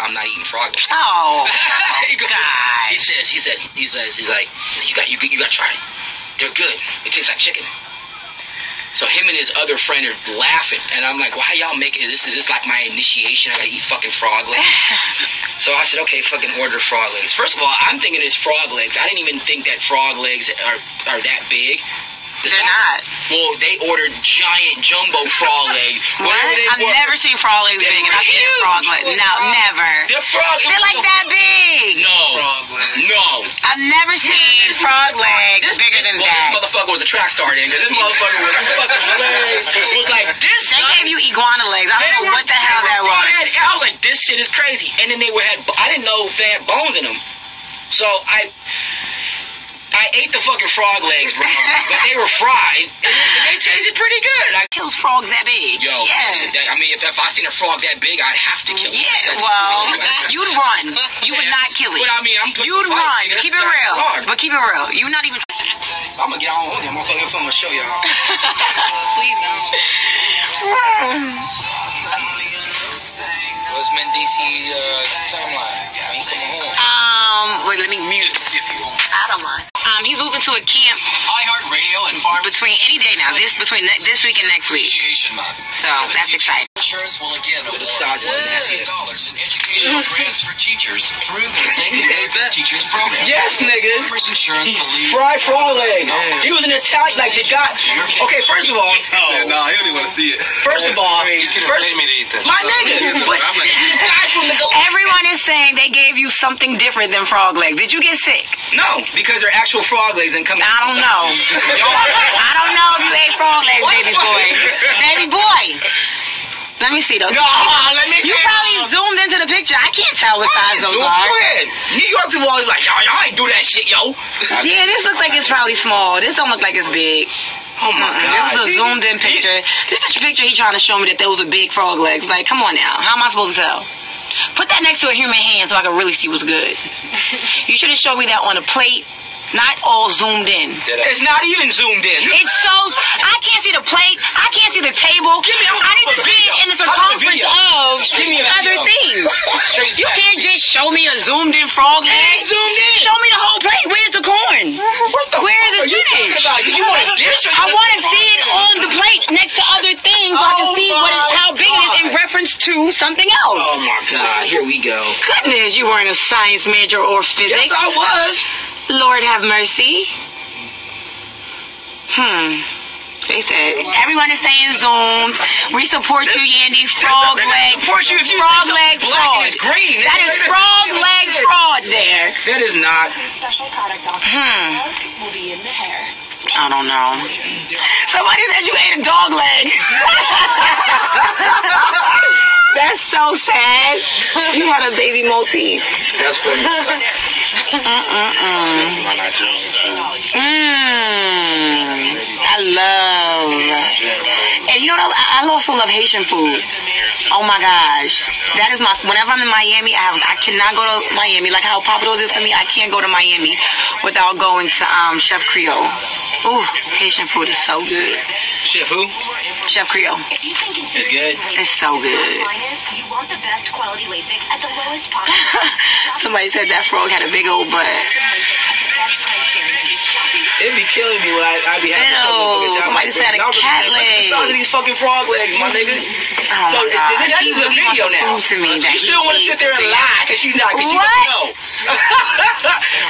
I'm not eating frog legs. Oh, He says, he's like, you gotta try it. They're good. It tastes like chicken. So him and his other friend are laughing, and I'm like, why y'all making this? Is this like my initiation? I gotta eat fucking frog legs? So I said, okay, fucking order frog legs. First of all, I'm thinking it's frog legs. I didn't even think that frog legs are that big. they're not. Well, they ordered giant jumbo frog leg. What? I've never seen frog legs big, and I've seen frog legs. No, never. They're like that big. No. I've never seen frog legs bigger than that. This motherfucker was a track star then, because this motherfucker was fucking legs. It was like this. They gave you iguana legs. I don't know what the hell that was. I was like, this shit is crazy. And then I didn't know if they had bones in them. So I ate the fucking frog legs, bro. But they were fried, and they tasted pretty good. Kills frogs that big. Yo, yeah. I mean, if I seen a frog that big, I'd have to kill it. Yeah, well, you'd run. You would not kill it. But I mean, you'd run. Keep it real. But keep it real. You're not even. So I'm gonna get on with him. I'm gonna show y'all. Please don't. What's Mendici timeline? When you coming home? Wait, let me mute. I don't mind. He's moving to a camp. iHeartRadio and Farm between any day now. Between this week and next week. So that's exciting. Insurance will again award $1 millions of dollars in educational grants for teachers through their Thank Teachers program. Yes, nigga. Farmers Insurance believes fried frog leg. He was an Italian, like the guy. Okay, first of all, no, he don't even want to see it. First of all, me to eat this. My nigga, but the guys from the everyone is saying they gave you something different than frog legs. Did you get sick? No, because they're actual frog legs and come. I don't know. I don't know if you ate frog legs, baby boy. Baby boy. Let me see those. No, you probably zoomed into the picture. I can't tell what size those are. New York people always like, y'all ain't do that shit, yo. Yeah, this looks like it's probably small. This don't look like it's big. Oh my God. This is a zoomed in picture. This is a picture he's trying to show me that those are big frog legs. Like, come on now. How am I supposed to tell? Put that next to a human hand so I can really see what's good. You should have showed me that on a plate. Not all zoomed in. It's not even zoomed in. It's so... I can't see the plate. I can't see the table. I need to see it in the circumference of other things. You can't just show me a zoomed in frog leg. Zoomed in. Show me the whole plate. Where's the corn? Where is the spinach? You want a dish? I want to see it on the plate next to other things so I can see how big it is in reference to something else. Oh my God. Here we go. Goodness, you weren't a science major or physics. Yes, I was. Lord have mercy. They said everyone is saying zoomed. We support you, Yandy. Frog legs. Frog legs fraud. Green. That is frog legs fraud there. That is not. Special product will be in the hair. I don't know. Somebody said you ate a dog leg. That's so sad. You had a baby Maltese. That's funny. I love. And you know what? I also love Haitian food. Oh my gosh. That is my. Whenever I'm in Miami, I cannot go to Miami. Like how Papados is for me, I can't go to Miami without going to Chef Creole. Ooh, Haitian food is so good. Chef who? Chef Creole. It's good. It's so good. You want the best quality LASIK at the lowest possible. Somebody said that frog had a big old butt. It'd be killing me when I be having somebody said a cat leg. The size of these fucking frog legs, my nigga. Oh so my God. that is a video now. To me that she still want to sit there and lie because she's not. Because she don't know.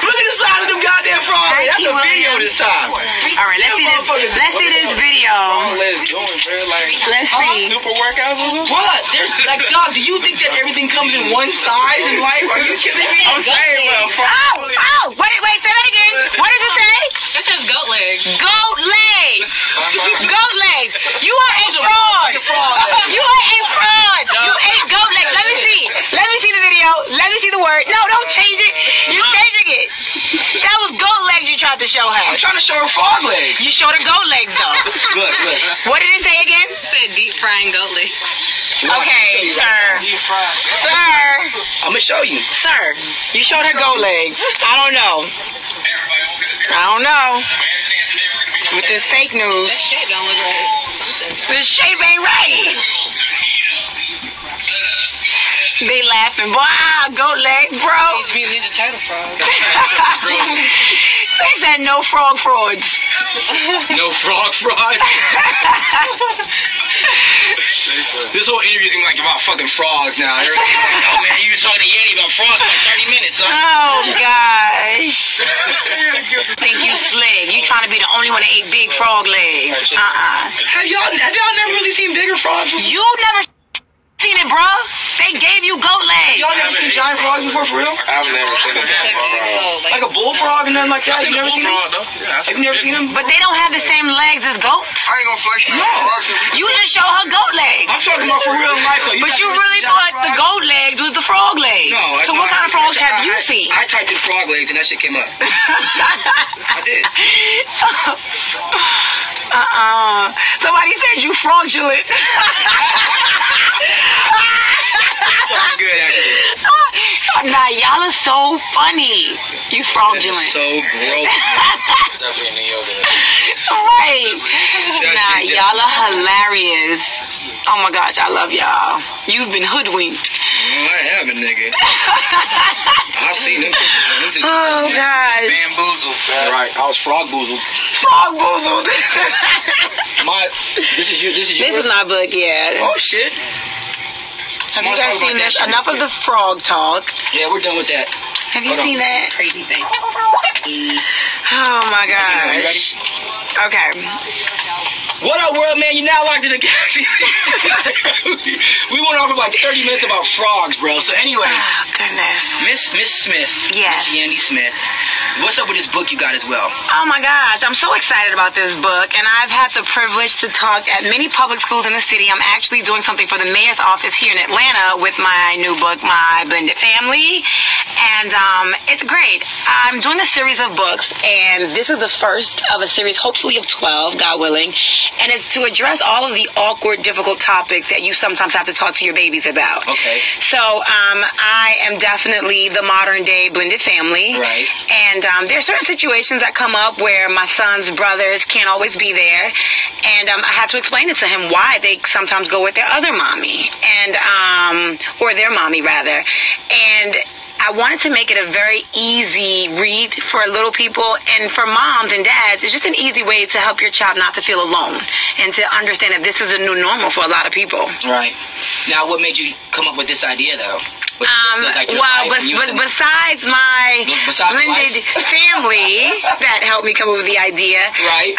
Look at the size of them goddamn frog legs. That's a video this time. All right, let's see this. Let's see this video. Let's see. Super workouts or something? What? There's like, dog. Do you think that everything comes in one size in life? Are you kidding me? I'm saying, well, Oh, wait, say that again. What does it say? It says goat legs. Goat legs. Goat legs. You are a fraud. You are a fraud. You ate goat legs. Let me see. Let me see the video. Let me see the word. No, don't change it. You're changing it. That was goat legs you tried to show her. I'm trying to show her frog legs. You showed her goat legs, though. Look. What did it say again? It said deep frying goat legs. Okay, sir. Sir. I'm going to show you. Sir, you showed her goat legs. I don't know. With this fake news. That shape don't look right. The shape ain't right. They laughing. Wow, goat leg, bro. Teenage Mutant Ninja Turtle frog. They said no frog frauds. No frog fraud. This whole interview is gonna be like about fucking frogs now. Everybody's like, oh man, you were talking to Yandy about frogs for like 30 minutes, son. Oh gosh. Think you slick. You trying to be the only one that ate big frog legs. Have y'all never really seen bigger frogs before? You never seen it, bro. They gave you goat legs. Y'all never seen giant frogs before, for real? I've never seen a giant frog. Like a bullfrog and nothing like that? You never seen them? Have you never seen them? But they don't have the same legs as goats. I ain't gonna flex no frogs. You just show her goat legs. I'm talking about for real life though. But you really thought the goat legs was the frog legs. No. So what kind of frogs have you seen? I typed in frog legs and that shit came up. I did. Somebody said you fraudulent. Good actually. Nah, y'all are so funny. You fraudulent. So gross. Definitely in New York. Right. Nah, y'all are hilarious. Oh my gosh, I love y'all. You've been hoodwinked. I have a nigga. I seen them. Oh gosh. Bamboozled. Right, I was frog boozled. Frog boozled. This is yours? This is my book, yeah. Oh shit. Have you guys seen this? Enough of the frog talk. Yeah, we're done with that. Have you seen that? Crazy thing. Oh my gosh. Okay. What up, world, man? You now locked in the galaxy. We went on for like 30 minutes about frogs, bro. So anyway, Oh goodness. Miss Smith. Yes. Miss Yandy Smith. What's up with this book you got as well? Oh my gosh, I'm so excited about this book, and I've had the privilege to talk at many public schools in the city. I'm actually doing something for the mayor's office here in Atlanta with my new book, My Blended Family, and it's great. I'm doing a series of books, and this is the first of a series, hopefully of 12, God willing, and it's to address all of the awkward, difficult topics that you sometimes have to talk to your babies about. Okay. So I am definitely the modern day blended family. Right. And there are certain situations that come up where my son's brothers can't always be there, and I have to explain it to him why they sometimes go with their other mommy, and or their mommy rather, and I wanted to make it a very easy read for little people, and for moms and dads, it's just an easy way to help your child not to feel alone and to understand that this is a new normal for a lot lot of people. Right. Now, what made you come up with this idea, though? Besides my blended family that helped me come up with the idea, right?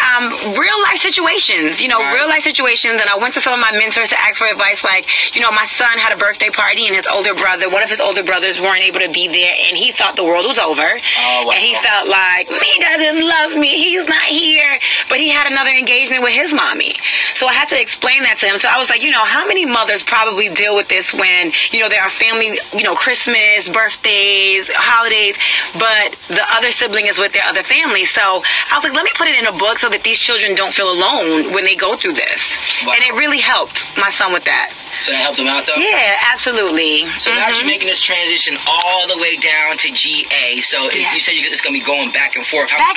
Real life situations, real life situations. And I went to some of my mentors to ask for advice, like, my son had a birthday party and one of his older brothers weren't able to be there, and he thought the world was over. Oh, wow. And he felt like, he doesn't love me, he's not here. But he had another engagement with his mommy. So I had to explain that to him. So I was like, how many mothers probably deal with this when, there are family, Christmas, birthdays, holidays, but the other sibling is with their other family. So I was like, let me put it in a book so that these children don't feel alone when they go through this. Wow. And it really helped my son with that. So that helped him out, though? Yeah, absolutely. So now you're making this transition all the way down to GA. So you said it's going to be going back and forth. How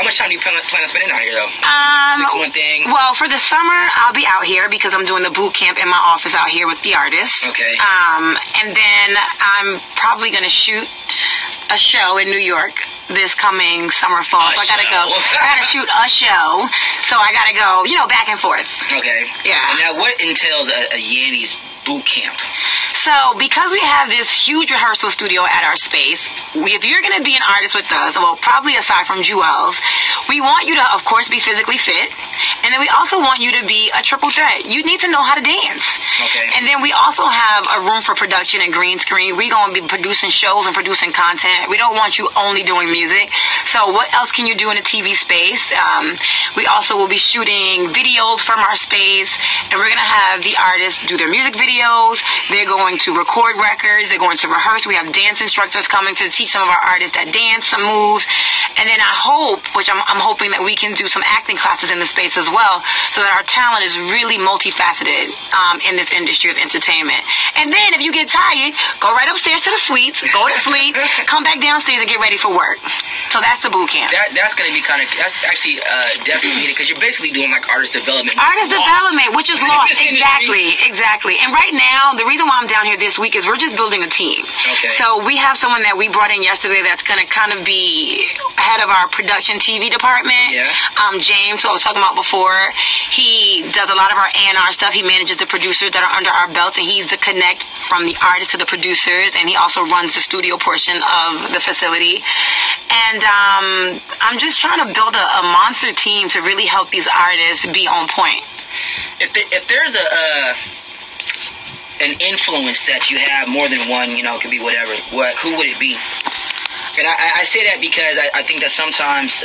much time do you plan on spending out here, though? 6 month thing? Well, for the summer, I'll be out here because I'm doing the boot camp in my office out here with the artists. Okay. And then I'm probably going to shoot a show in New York this coming summer, fall. So I gotta shoot a show. So I gotta go, back and forth. Okay. Yeah. And now what entails a Yandy's boot camp? So because we have this huge rehearsal studio at our space, if you're going to be an artist with us, well, probably aside from Jewels, we want you to, of course, be physically fit. And then we also want you to be a triple threat. You need to know how to dance. Okay. And then we also have a room for production and green screen. We're going to be producing shows and producing content. We don't want you only doing music. So what else can you do in a TV space? We also will be shooting videos from our space. And we're going to have the artists do their music videos. They're going to record records. They're going to rehearse. We have dance instructors coming to teach some of our artists that dance, some moves. And then I hope, which I'm hoping that we can do some acting classes in the space marketplace as well, so that our talent is really multifaceted in this industry of entertainment. And then if you get tired, go right upstairs to the suites, go to sleep, come back downstairs and get ready for work. So that's the boot camp. That's going to be that's actually definitely needed, because you're basically doing like artist development. Artist development, which is lost. Exactly. And right now, the reason why I'm down here this week is we're just building a team. Okay. So we have someone that we brought in yesterday that's going to kind of be head of our production TV department. Yeah. James, who I was talking about before, he does a lot of our A&R stuff. He manages the producers that are under our belts, and he's the connect from the artists to the producers, and he also runs the studio portion of the facility. And I'm just trying to build a monster team to really help these artists be on point. If there's an influence that you have, more than one, it could be whatever, who would it be? And I say that because I think that sometimes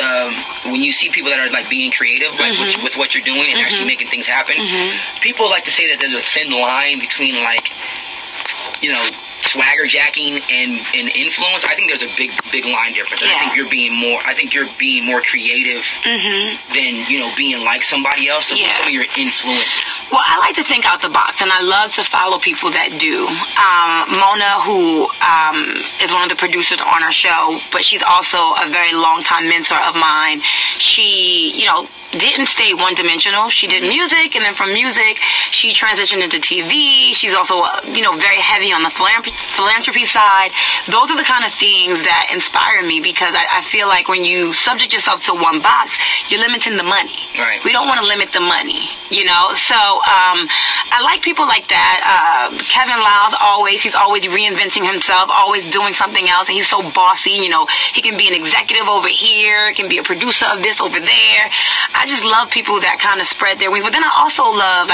when you see people that are like being creative, like with what you're doing and actually making things happen, people like to say that there's a thin line between like, swagger jacking and influence. I think there's a big line difference. And I think you're being more creative than being like somebody else. So some of your influences. Well, I like to think out the box, and I love to follow people that do. Mona, who is one of the producers on our show, but she's also a very long-time mentor of mine. She, didn't stay one-dimensional. She did music, and then from music, she transitioned into TV. She's also, very heavy on the philanthropy side. Those are the kind of things that inspire me, because I feel like when you subject yourself to one box, you're limiting the money. Right. We don't want to limit the money, So I like people like that. Kevin Lyles, he's always reinventing himself, always doing something else, and he's so bossy. He can be an executive over here, can be a producer of this over there. I just love people that kind of spread their wings. But then I also love,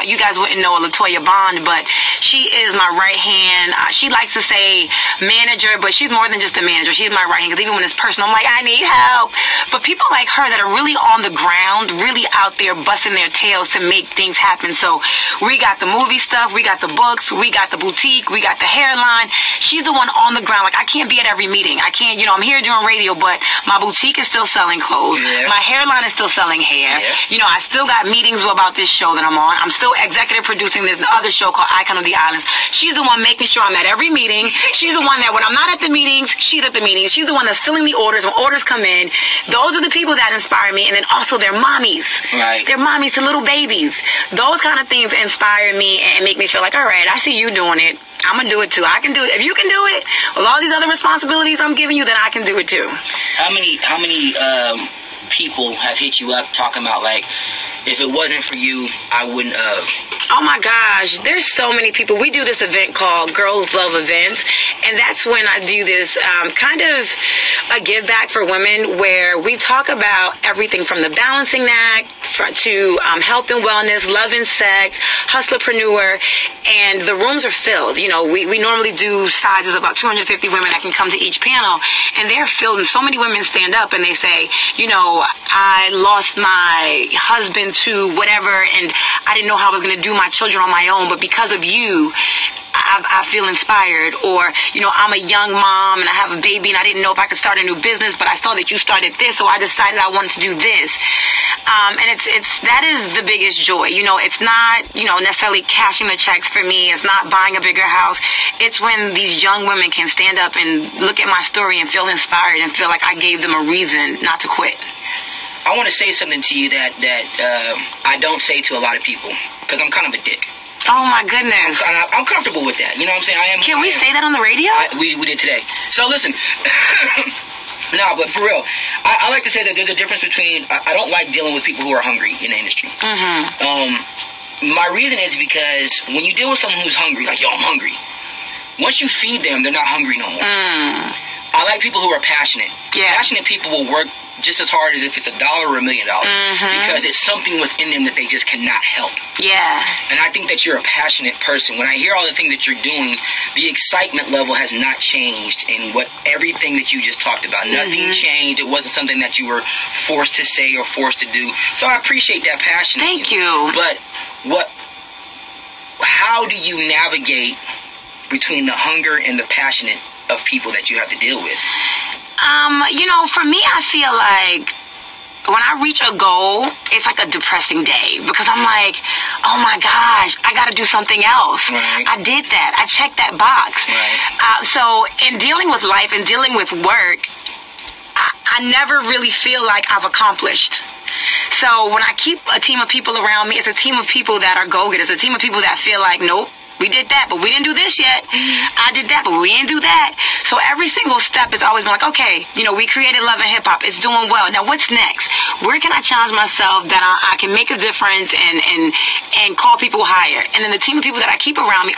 you guys wouldn't know LaToya Bond, but she is my right hand. She likes to say manager, but she's more than just a manager. She's my right hand, because even when it's personal, I'm like, I need help. But people like her that are really on the ground, really out there busting their tails to make things happen. So we got the movie stuff, we got the books, we got the boutique, we got the hairline. She's the one on the ground. Like, I can't be at every meeting. I can't, I'm here doing radio, but my boutique is still selling clothes. Yeah. My hairline is still selling hair. Yeah. I still got meetings about this show that I'm on. I'm still executive producing this other show called Icon of the Islands. She's the one making sure I'm at every meeting. She's the one that when I'm not at the meetings, she's at the meetings. She's the one that's filling the orders when orders come in. Those are the people that inspire me. And then also their mommies. Right. They're mommies to little babies. Those kind of things inspire me and make me feel like, all right, I see you doing it. I'm going to do it too. I can do it. If you can do it with all these other responsibilities I'm giving you, then I can do it too. How many people have hit you up talking about, like, if it wasn't for you, I wouldn't have? Oh my gosh, there's so many people. We do this event called Girls Love Events, and that's when I do this kind of a give back for women, where we talk about everything from the balancing act to health and wellness, love and sex, hustlerpreneur, and the rooms are filled. We normally do sizes of about 250 women that can come to each panel, and they're filled, and so many women stand up and they say, I lost my husband to whatever, and I didn't know how I was going to do my children on my own, but because of you, I feel inspired. Or, I'm a young mom and I have a baby and I didn't know if I could start a new business, but I saw that you started this, so I decided I wanted to do this. And that is the biggest joy. It's not, necessarily cashing the checks for me. It's not buying a bigger house. It's when these young women can stand up and look at my story and feel inspired and feel like I gave them a reason not to quit. I want to say something to you that I don't say to a lot of people, because I'm kind of a dick. Oh my goodness. I'm comfortable with that. You know what I'm saying? Can we say that on the radio? We did today. So listen. No, but for real, I like to say that there's a difference between, I don't like dealing with people who are hungry in the industry. My reason is because when you deal with someone who's hungry, like, yo, I'm hungry. Once you feed them, they're not hungry no more. I like people who are passionate. Yeah. Passionate people will work just as hard as if it's $1 or $1 million, because it's something within them that they just cannot help. Yeah. And I think that you're a passionate person. When I hear all the things that you're doing, the excitement level has not changed in everything that you just talked about. Nothing changed. It wasn't something that you were forced to say or forced to do. So I appreciate that passion. Thank you. But how do you navigate between the hunger and the passionate of people that you have to deal with? For me, I feel like when I reach a goal, it's like a depressing day because I'm like, oh my gosh, I got to do something else. Right. I did that. I checked that box. Right. So in dealing with life and dealing with work, I never really feel like I've accomplished. So when I keep a team of people around me, it's a team of people that are go-getters, a team of people that feel like, nope, we did that, but we didn't do this yet. I did that, but we didn't do that. So every single step has always been like, okay, we created Love and Hip Hop. It's doing well. Now what's next? Where can I challenge myself that I can make a difference and call people higher? And then the team of people that I keep around me